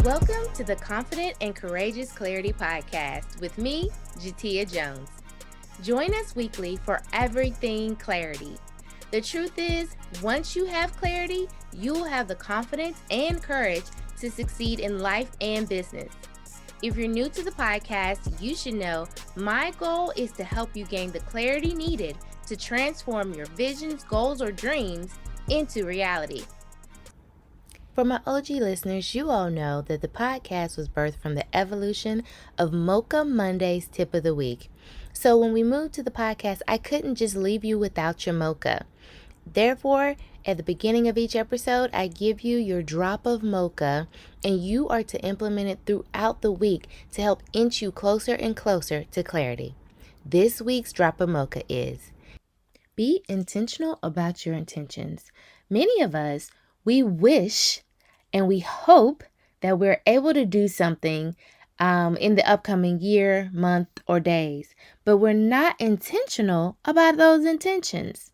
Welcome to the Confident and Courageous Clarity Podcast with me, Jateya Jones. Join us weekly for everything clarity. The truth is, once you have clarity, you'll have the confidence and courage to succeed in life and business. If you're new to the podcast, you should know my goal is to help you gain the clarity needed to transform your visions, goals, or dreams into reality. For my OG listeners, you all know that the podcast was birthed from the evolution of Mocha Monday's Tip of the Week. So when we moved to the podcast, I couldn't just leave you without your mocha. Therefore, at the beginning of each episode, I give you your drop of mocha, and you are to implement it throughout the week to help inch you closer and closer to clarity. This week's drop of mocha is: be intentional about your intentions. Many of us, we wish and we hope that we're able to do something in the upcoming year, month, or days, but we're not intentional about those intentions.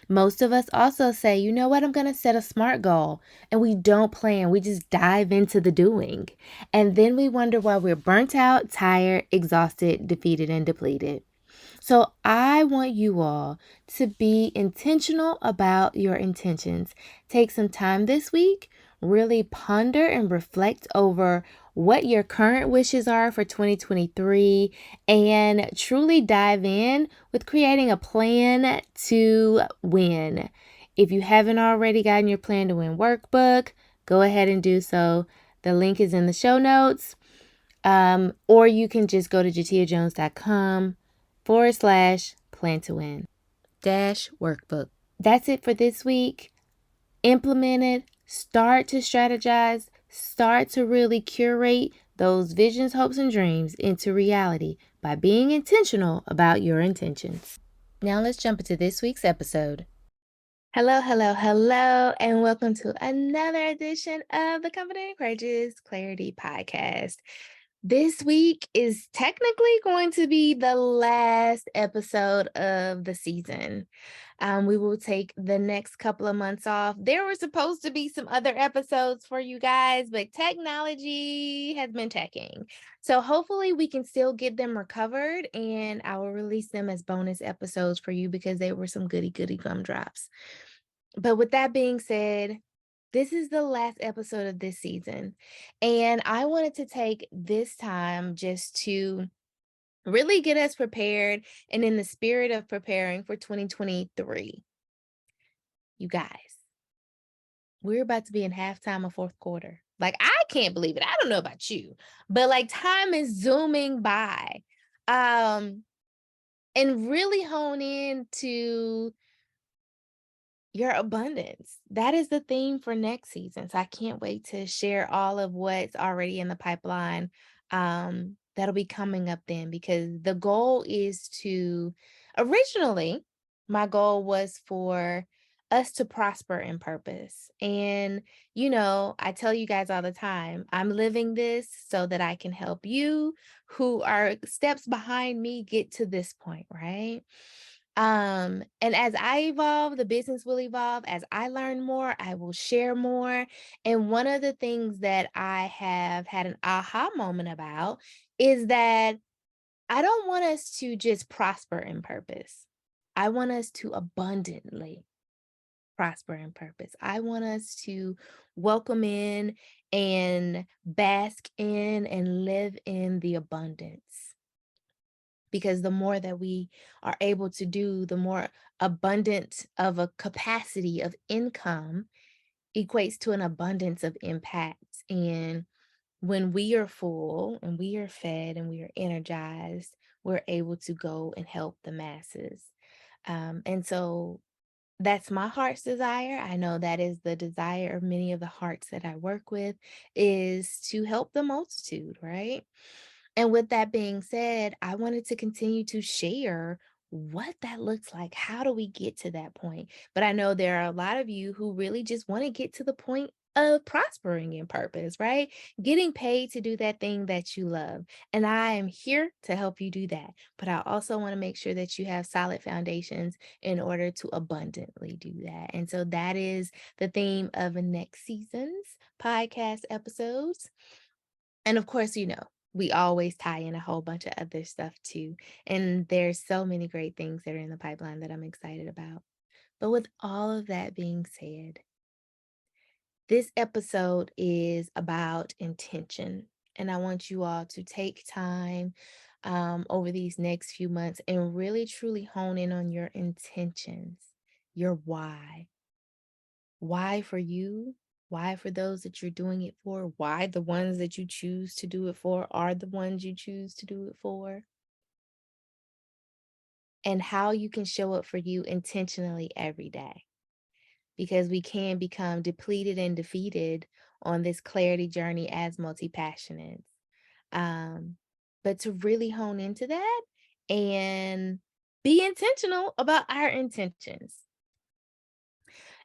Most of us also say, you know what, I'm going to set a SMART goal, and we don't plan. We just dive into the doing. And then we wonder why we're burnt out, tired, exhausted, defeated, and depleted. So I want you all to be intentional about your intentions. Take some time this week, really ponder and reflect over what your current wishes are for 2023, and truly dive in with creating a plan to win. If you haven't already gotten your plan to win workbook, go ahead and do so. The link is in the show notes. Or you can just go to jateyajones.com/plan to win -workbook. That's it for this week. Implement it. Start to strategize. Start to really curate those visions, hopes, and dreams into reality by being intentional about your intentions. Now let's jump into this week's episode. Hello, and welcome to another edition of the Confident and Courageous Clarity Podcast. This week is technically going to be the last episode of the season. We will take the next couple of months off. There were supposed to be some other episodes for you guys, but technology has been teching. So hopefully we can still get them recovered, and I will release them as bonus episodes for you because they were some goody gumdrops. But with that being said, this is the last episode of this season, and I wanted to take this time just to really get us prepared and in the spirit of preparing for 2023. You guys, we're about to be in halftime of fourth quarter. Like, I can't believe it. I don't know about you, but like time is zooming by. And really hone in to your abundance. That is the theme for next season. So I can't wait to share all of what's already in the pipeline. That'll be coming up then, because the goal is to, originally, my goal was for us to prosper in purpose. And, I tell you guys all the time, I'm living this so that I can help you who are steps behind me get to this point, right? And as I evolve, the business will evolve. As I learn more, I will share more. And one of the things that I have had an aha moment about is that I don't want us to just prosper in purpose. I want us to abundantly prosper in purpose. I want us to welcome in and bask in and live in the abundance. Because the more that we are able to do, the more abundant of a capacity of income equates to an abundance of impact. And when we are full and we are fed and we are energized, we're able to go and help the masses. And so that's my heart's desire. I know that is the desire of many of the hearts that I work with, is to help the multitude, right? And with that being said, I wanted to continue to share what that looks like. How do we get to that point? But I know there are a lot of you who really just want to get to the point of prospering in purpose, right? Getting paid to do that thing that you love. And I am here to help you do that. But I also want to make sure that you have solid foundations in order to abundantly do that. And so that is the theme of next season's podcast episodes. And of course, we always tie in a whole bunch of other stuff too. And there's so many great things that are in the pipeline that I'm excited about. But with all of that being said, this episode is about intention. And I want you all to take time over these next few months and really truly hone in on your intentions, your why. Why for you? Why for those that you're doing it for? Why the ones that you choose to do it for are the ones you choose to do it for? And how you can show up for you intentionally every day. Because we can become depleted and defeated on this clarity journey as multi-passionates. Um, but to really hone into that and be intentional about our intentions.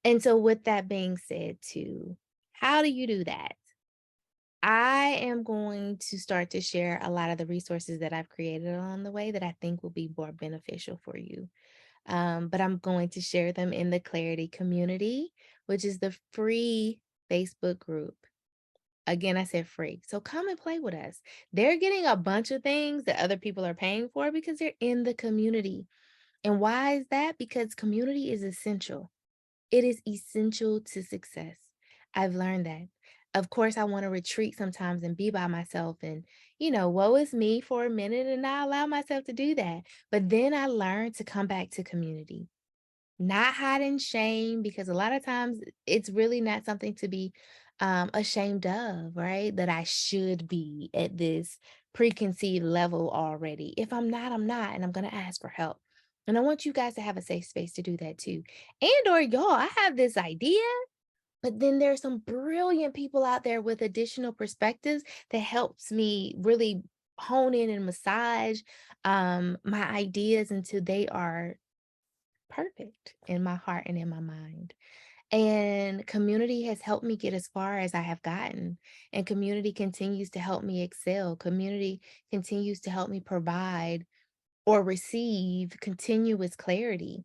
And so, with that being said, too, how do you do that? I am going to start to share a lot of the resources that I've created along the way that I think will be more beneficial for you. But I'm going to share them in the Clarity community, which is the free Facebook group. Again, I said free. So come and play with us. They're getting a bunch of things that other people are paying for because they're in the community. And why is that? Because community is essential. It is essential to success. I've learned that. Of course, I want to retreat sometimes and be by myself and, woe is me for a minute, and I allow myself to do that. But then I learned to come back to community, not hide in shame, because a lot of times it's really not something to be ashamed of, right? That I should be at this preconceived level already. If I'm not, I'm not, and I'm going to ask for help. And I want you guys to have a safe space to do that too. And or y'all, I have this idea, but then there's some brilliant people out there with additional perspectives that helps me really hone in and massage my ideas until they are perfect in my heart and in my mind. And community has helped me get as far as I have gotten. And community continues to help me excel. Community continues to help me provide or receive continuous clarity.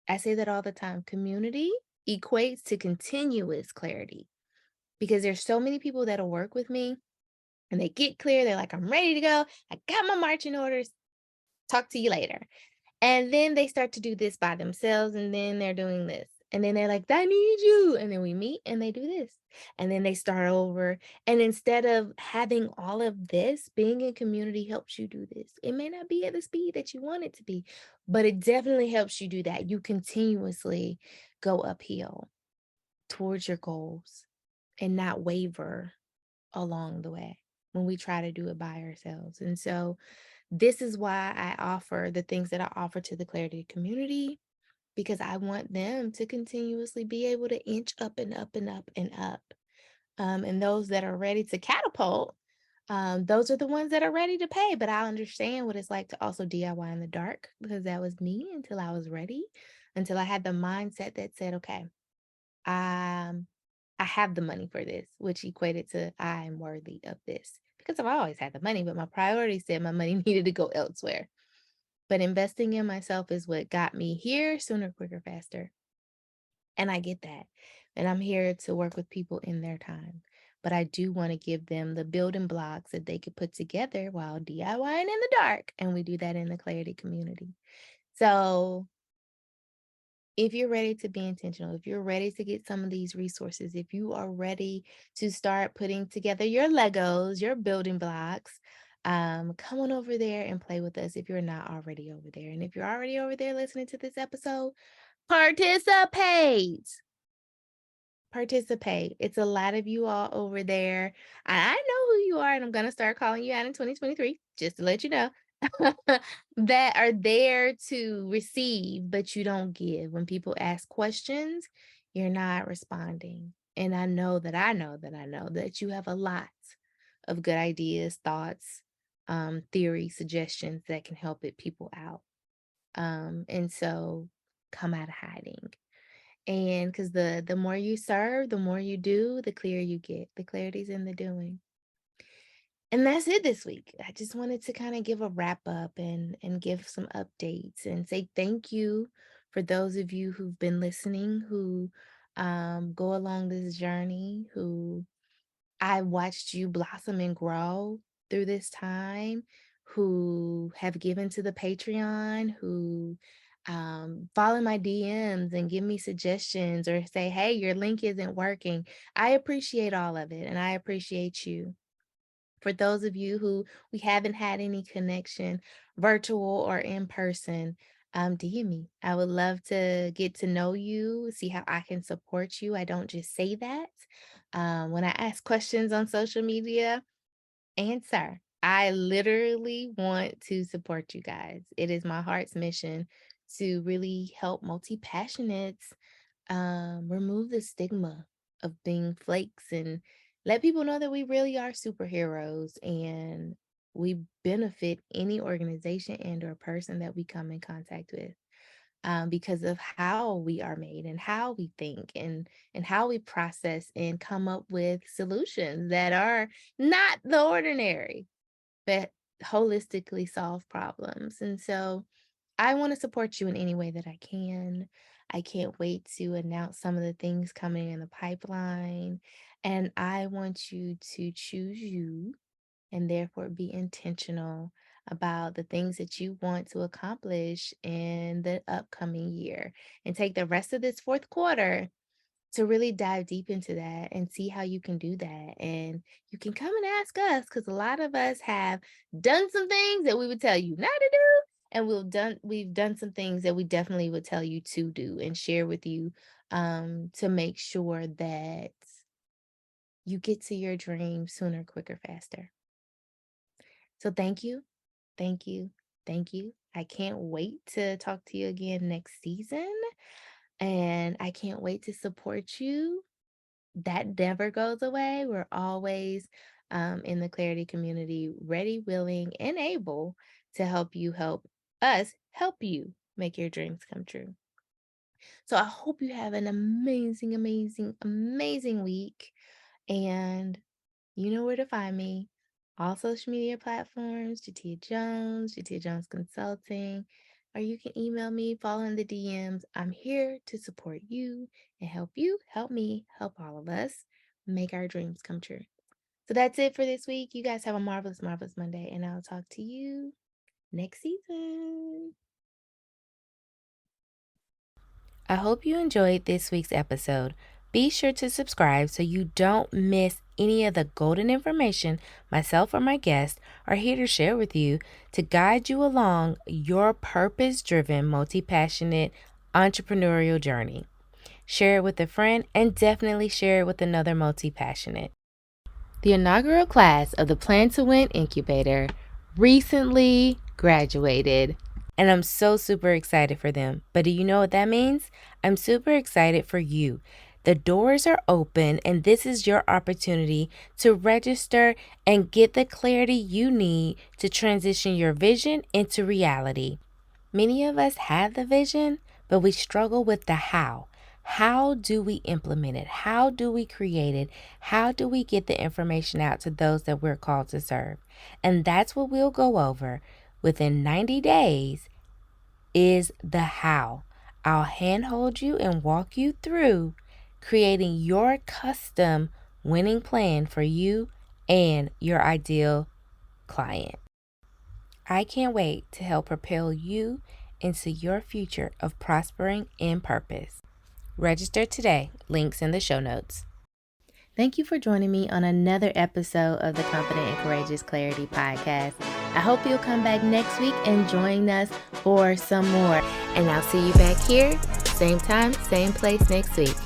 I say that all the time. Community equates to continuous clarity because there's so many people that'll work with me and they get clear. They're like, I'm ready to go. I got my marching orders. Talk to you later. And then they start to do this by themselves, and then they're doing this. And then they're like, I need you. And then we meet and they do this. And then they start over. And instead of having all of this, being in community helps you do this. It may not be at the speed that you want it to be, but it definitely helps you do that. You continuously go uphill towards your goals and not waver along the way when we try to do it by ourselves. And so this is why I offer the things that I offer to the Clarity community, because I want them to continuously be able to inch up and up and up and up. And those that are ready to catapult, those are the ones that are ready to pay. But I understand what it's like to also DIY in the dark, because that was me until I was ready, until I had the mindset that said, okay, um, I have the money for this, which equated to I am worthy of this. Because I've always had the money, but my priority said my money needed to go elsewhere. But investing in myself is what got me here sooner, quicker, faster. And I get that. And I'm here to work with people in their time. But I do want to give them the building blocks that they could put together while DIYing in the dark. And we do that in the Clarity community. So if you're ready to be intentional, if you're ready to get some of these resources, if you are ready to start putting together your Legos, your building blocks, come on over there and play with us if you're not already over there. And if you're already over there listening to this episode, participate. Participate. It's a lot of you all over there. I know who you are, and I'm going to start calling you out in 2023, just to let you know, that are there to receive, but you don't give. When people ask questions, you're not responding. And I know that I know that I know that you have a lot of good ideas, thoughts, theories, suggestions that can help it people out. And so come out of hiding. And because the more you serve, the more you do, the clearer you get. The clarity's in the doing. And that's it this week. I just wanted to kind of give a wrap up and give some updates and say thank you for those of you who've been listening, who go along this journey, who I watched you blossom and grow through this time, who have given to the Patreon, who follow my DMs and give me suggestions or say, hey, your link isn't working. I appreciate all of it, and I appreciate you. For those of you who we haven't had any connection, virtual or in person, DM me. I would love to get to know you, see how I can support you. I don't just say that. When I ask questions on social media, answer. I literally want to support you guys. It is my heart's mission to really help multi-passionates remove the stigma of being flakes and let people know that we really are superheroes and we benefit any organization and or person that we come in contact with, because of how we are made and how we think and how we process and come up with solutions that are not the ordinary but holistically solve problems. And so I want to support you in any way that I can. I can't wait to announce some of the things coming in the pipeline. And I want you to choose you and therefore be intentional about the things that you want to accomplish in the upcoming year and take the rest of this fourth quarter to really dive deep into that and see how you can do that. And you can come and ask us because a lot of us have done some things that we would tell you not to do. And we've done some things that we definitely would tell you to do and share with you, to make sure that you get to your dream sooner, quicker, faster. So thank you, thank you, thank you. I can't wait to talk to you again next season. And I can't wait to support you. That never goes away. We're always, in the clarity community, ready, willing, and able to help us help you make your dreams come true. So I hope you have an amazing, amazing, amazing week. And you know where to find me. All social media platforms, Jateya Jones Consulting, or you can email me, follow in the DMs. I'm here to support you and help you, help me, help all of us make our dreams come true. So that's it for this week. You guys have a marvelous, marvelous Monday, and I'll talk to you next season. I hope you enjoyed this week's episode. Be sure to subscribe so you don't miss any of the golden information myself or my guests are here to share with you to guide you along your purpose-driven, multi-passionate entrepreneurial journey. Share it with a friend and definitely share it with another multi-passionate. The inaugural class of the Plan to Win Incubator recently graduated. And I'm so super excited for them. But do you know what that means? I'm super excited for you. The doors are open, and this is your opportunity to register and get the clarity you need to transition your vision into reality. Many of us have the vision, but we struggle with the how. How do we implement it? How do we create it? How do we get the information out to those that we're called to serve? And that's what we'll go over within 90 days is the how. I'll handhold you and walk you through creating your custom winning plan for you and your ideal client. I can't wait to help propel you into your future of prospering in purpose. Register today. Links in the show notes. Thank you for joining me on another episode of the Confident and Courageous Clarity Podcast. I hope you'll come back next week and join us for some more. And I'll see you back here, same time, same place next week.